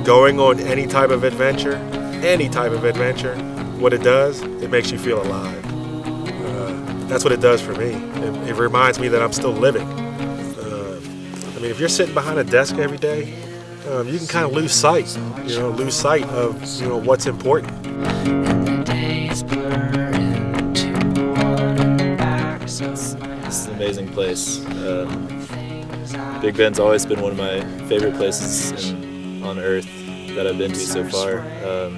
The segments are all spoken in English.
going on any type of adventure, what it does, it makes you feel alive. That's what it does for me. It reminds me that I'm still living. I mean, if you're sitting behind a desk every day, you can kind of lose sight of what's important. This is an amazing place. Big Bend's always been one of my favorite places on earth that I've been to so far.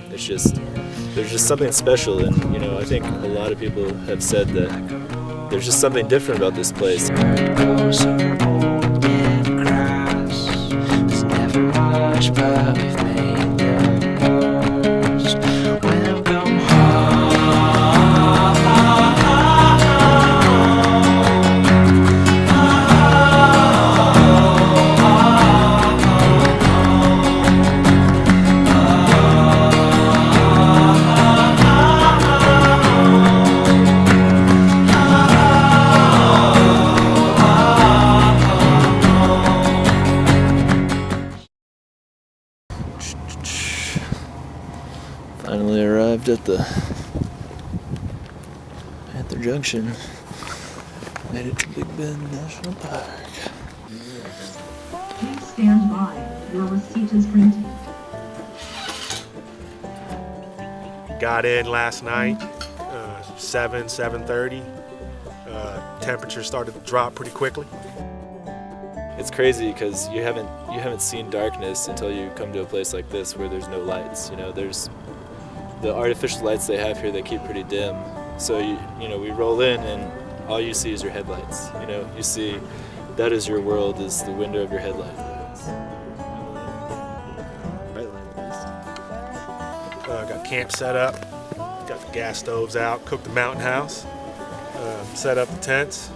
There's just something special, and I think a lot of people have said that there's just something different about this place. Finally arrived at the junction. Made it to Big Bend National Park. Please stand by. Your receipt is printed. Got in last night, 7:30. Temperature started to drop pretty quickly. It's crazy because you haven't seen darkness until you come to a place like this where there's no lights. There's the artificial lights they have here. They keep pretty dim. So we roll in and all you see is your headlights. You see that is your world, is the window of your headlight. Got camp set up. Got the gas stoves out. Cooked the mountain house. Set up the tents.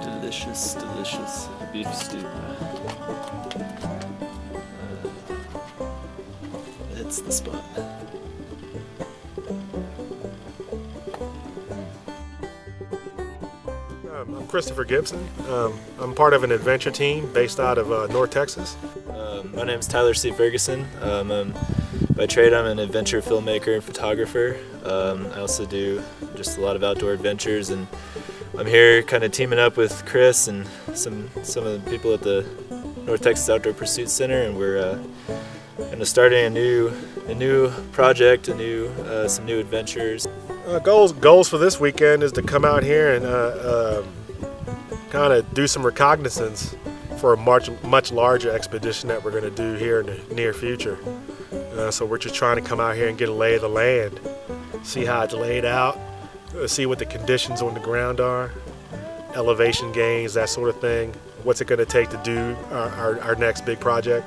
Delicious, delicious beef stew. It's the spot. I'm Christopher Gibson. I'm part of an adventure team based out of North Texas. My name is Tyler C. Ferguson. By trade, I'm an adventure filmmaker and photographer. I also do just a lot of outdoor adventures, and I'm here kind of teaming up with Chris and some of the people at the North Texas Outdoor Pursuit Center, and we're starting a new project, some new adventures. Goals for this weekend is to come out here and kind of do some reconnaissance for a much larger expedition that we're going to do here in the near future. So we're just trying to come out here and get a lay of the land, see how it's laid out, see what the conditions on the ground are, elevation gains, that sort of thing. What's it going to take to do our next big project,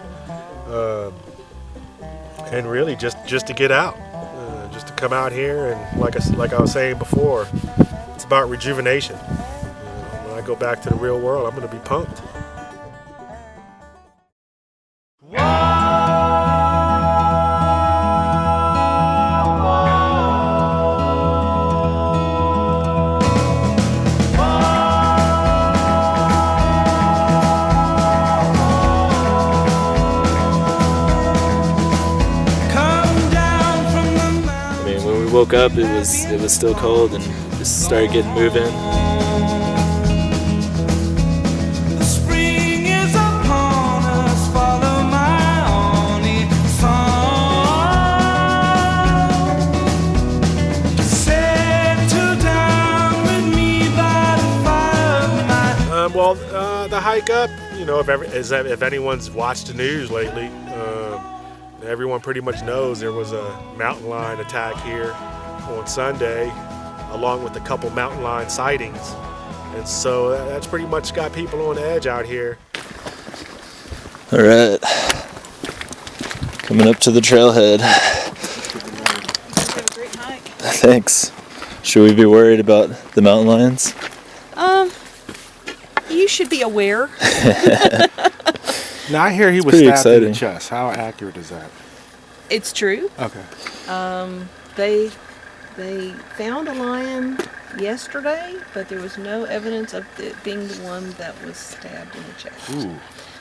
and really just to get out, just to come out here, and like I was saying before, it's about rejuvenation. When I go back to the real world, I'm going to be pumped. Woke up, it was still cold, and just started getting moving. The spring is upon us, follow my only song. Settle down with me by the fire of my... The hike up, if anyone's watched the news lately, everyone pretty much knows there was a mountain lion attack here on Sunday, along with a couple mountain lion sightings. And so that's pretty much got people on edge out here. All right, coming up to the trailhead. Have a great hike. Thanks. Should we be worried about the mountain lions? You should be aware. Now, I hear he was stabbed in the chest. How accurate is that? It's true. Okay. They found a lion yesterday, but there was no evidence of it being the one that was stabbed in the chest. Ooh.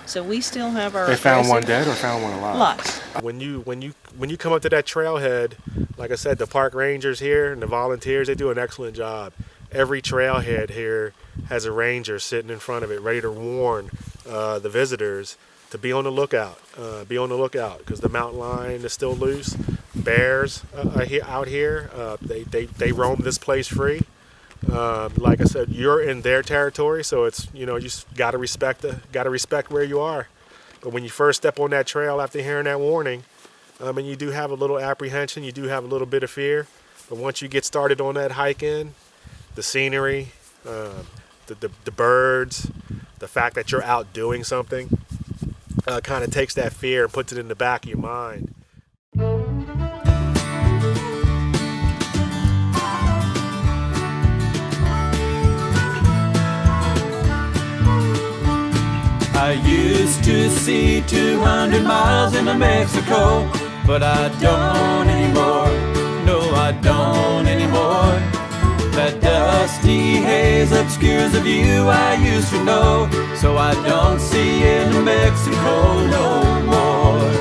So we still have our. They found one aggressive- dead or found one alive? Alive. When you come up to that trailhead, like I said, the park rangers here and the volunteers, they do an excellent job. Every trailhead here has a ranger sitting in front of it, ready to warn the visitors to be on the lookout. Be on the lookout because the mountain lion is still loose. Bears out here, they roam this place free. Like I said, you're in their territory, so it's you just gotta respect where you are. But when you first step on that trail after hearing that warning, and you do have a little apprehension, you do have a little bit of fear. But once you get started on that hike in, the scenery, the birds, the fact that you're out doing something, kind of takes that fear and puts it in the back of your mind. I used to see 200 miles into Mexico, but I don't anymore. No, I don't anymore. That dusty haze obscures the view I used to know, so I don't see into Mexico no more.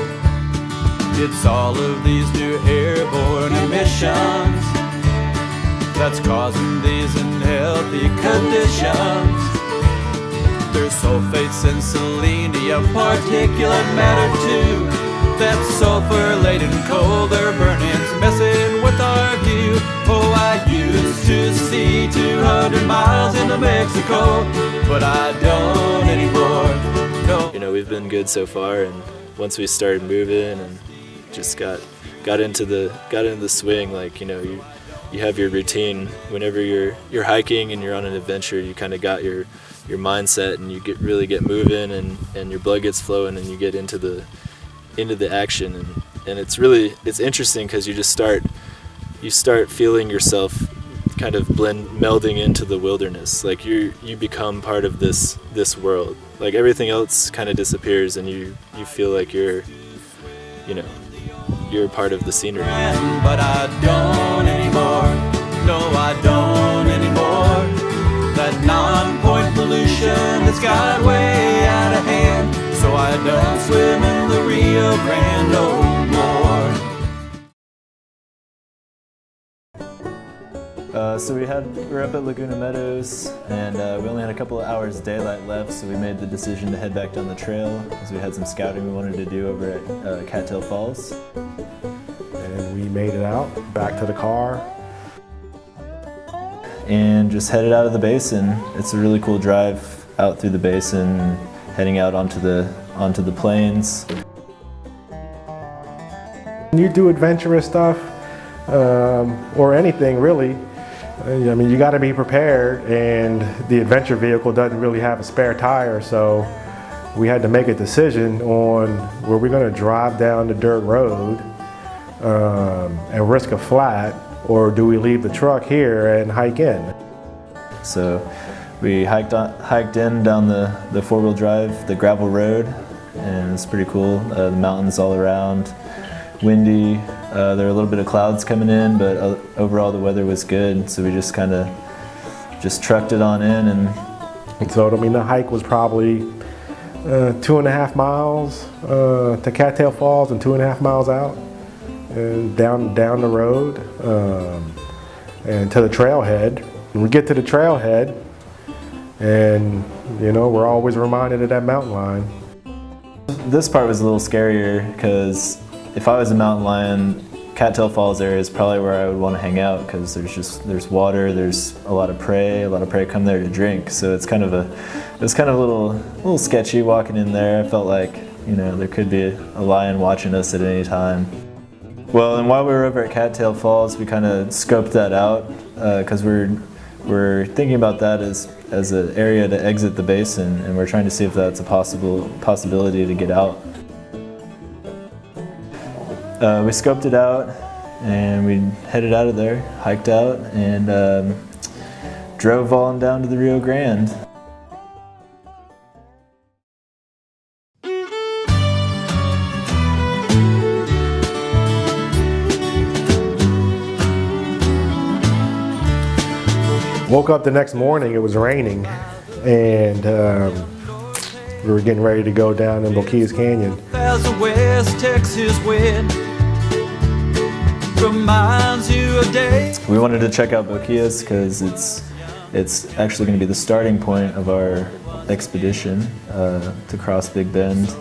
It's all of these new airborne emissions that's causing these unhealthy conditions. There's sulfates and selenium, particulate matter too. That sulfur-laden coal they're burning's messing with our view. Oh, I used to see 200 miles into Mexico, but I don't anymore. No. We've been good so far, and once we started moving and just got into the swing, you have your routine. Whenever you're hiking and you're on an adventure, you kind of got your mindset, and you really get moving, and your blood gets flowing, and you get into the action, and it's interesting because you start feeling yourself kind of melding into the wilderness. Like you become part of this world. Like everything else kind of disappears, and you feel like you're part of the scenery. But I don't anymore. No, I don't anymore. That non-point pollution has got way out of hand, so I don't swim in the Rio Grande no more. So we're up at Laguna Meadows, and we only had a couple of hours daylight left, so we made the decision to head back down the trail because we had some scouting we wanted to do over at Cattail Falls. And we made it out, back to the car. And just headed out of the basin. It's a really cool drive out through the basin, heading out onto the plains. When you do adventurous stuff, or anything really, you got to be prepared, and the adventure vehicle doesn't really have a spare tire, so we had to make a decision on were we going to drive down the dirt road and risk a flat, or do we leave the truck here and hike in? So we hiked in down the four-wheel drive, the gravel road, and it's pretty cool. The mountains all around, windy. There were a little bit of clouds coming in, but overall the weather was good. So we just kind of trucked it on in, and so the hike was probably 2.5 miles to Cattail Falls and 2.5 miles out. And down the road and to the trailhead. And we get to the trailhead, and we're always reminded of that mountain lion. This part was a little scarier because if I was a mountain lion, Cattail Falls area is probably where I would want to hang out because there's water, there's a lot of prey come there to drink. So it was kind of a little sketchy walking in there. I felt like there could be a lion watching us at any time. Well, and while we were over at Cattail Falls, we kind of scoped that out because we're thinking about that as an area to exit the basin, and we're trying to see if that's a possibility to get out. We scoped it out, and we headed out of there, hiked out, and drove on down to the Rio Grande. Woke up the next morning, it was raining, and we were getting ready to go down in Boquillas Canyon. As the West Texas wind reminds you of days. We wanted to check out Boquillas because it's actually going to be the starting point of our expedition to cross Big Bend.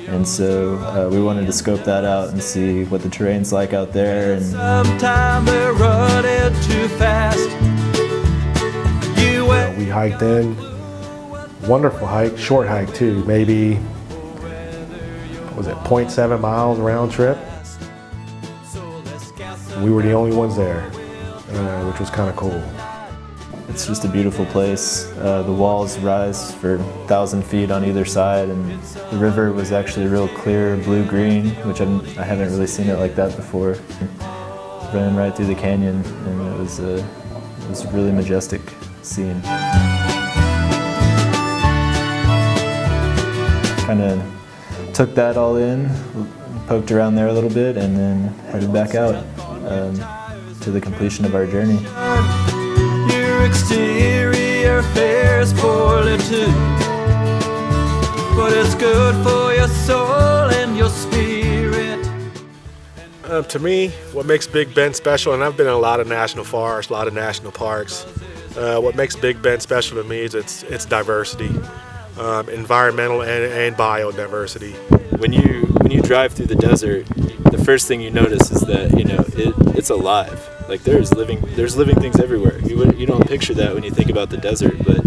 And so we wanted to scope that out and see what the terrain's like out there. And sometime we're running too fast. We hiked in, wonderful hike, short hike too, maybe, what was it, 0.7 miles round trip. We were the only ones there, which was kind of cool. it's just a beautiful place. The walls rise for 1,000 feet on either side, and the river was actually real clear blue-green, which I haven't really seen it like that before. Running right through the canyon, and it was a really majestic scene. Kind of took that all in, poked around there a little bit, and then headed back out to the completion of our journey. Your exterior fares poorly too, but it's good for your soul and your spirit. To me, what makes Big Bend special, and I've been in a lot of national forests, a lot of national parks, what makes Big Bend special to me is its diversity, environmental and biodiversity. When you drive through the desert, the first thing you notice is that it's alive. Like there's living things everywhere. You don't picture that when you think about the desert, but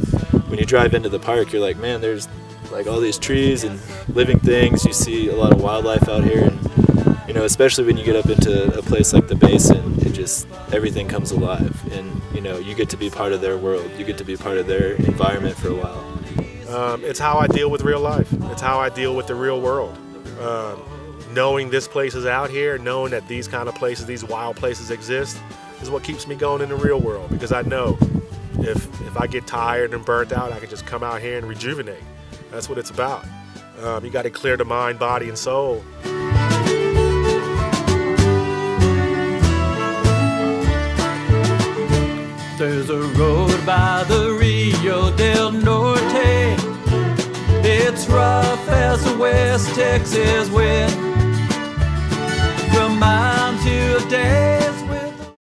when you drive into the park, you're like, man, there's like all these trees and living things. You see a lot of wildlife out here, and especially when you get up into a place like the basin, everything comes alive, and you get to be part of their world. You get to be part of their environment for a while. It's how I deal with real life. It's how I deal with the real world. Knowing this place is out here, knowing that these kind of places, these wild places exist, is what keeps me going in the real world, because I know if I get tired and burnt out, I can just come out here and rejuvenate. That's what it's about. You got to clear the mind, body, and soul. There's a road by the Rio del Norte. It's rough as the West Texas wind.